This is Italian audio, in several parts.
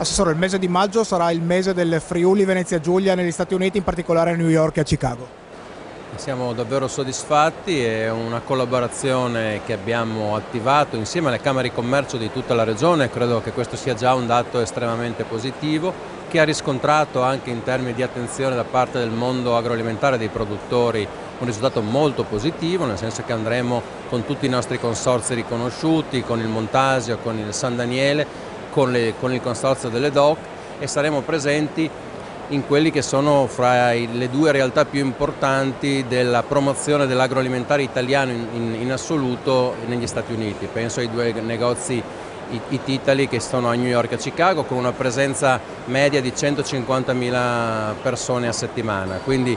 Assessore, il mese di maggio sarà il mese del Friuli Venezia Giulia negli Stati Uniti, in particolare a New York e a Chicago. Siamo davvero soddisfatti, è una collaborazione che abbiamo attivato insieme alle Camere di Commercio di tutta la regione. Credo che questo sia già un dato estremamente positivo, che ha riscontrato anche in termini di attenzione da parte del mondo agroalimentare e dei produttori un risultato molto positivo, nel senso che andremo con tutti i nostri consorzi riconosciuti, con il Montasio, con il San Daniele, con il consorzio delle DOC, e saremo presenti in quelli che sono fra le due realtà più importanti della promozione dell'agroalimentare italiano in assoluto negli Stati Uniti. Penso ai due negozi Eat Italy che sono a New York e a Chicago, con una presenza media di 150.000 persone a settimana. Quindi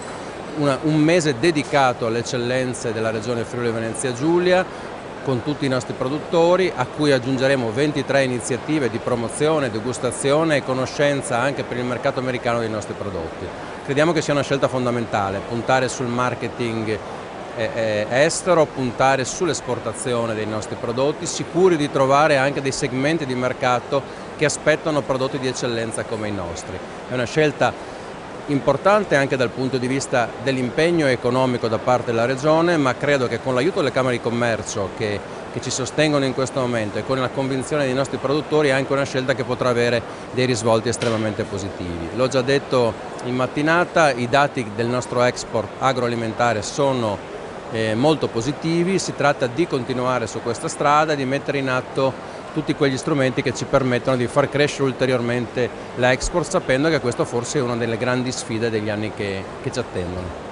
un mese dedicato alle eccellenze della regione Friuli Venezia Giulia, con tutti i nostri produttori, a cui aggiungeremo 23 iniziative di promozione, degustazione e conoscenza anche per il mercato americano dei nostri prodotti. Crediamo che sia una scelta fondamentale, puntare sul marketing estero, puntare sull'esportazione dei nostri prodotti, sicuri di trovare anche dei segmenti di mercato che aspettano prodotti di eccellenza come i nostri. È una scelta importante anche dal punto di vista dell'impegno economico da parte della Regione, ma credo che con l'aiuto delle Camere di Commercio che ci sostengono in questo momento e con la convinzione dei nostri produttori è anche una scelta che potrà avere dei risvolti estremamente positivi. L'ho già detto in mattinata, i dati del nostro export agroalimentare sono molto positivi, si tratta di continuare su questa strada e di mettere in atto tutti quegli strumenti che ci permettono di far crescere ulteriormente l'export, sapendo che questo forse è una delle grandi sfide degli anni che ci attendono.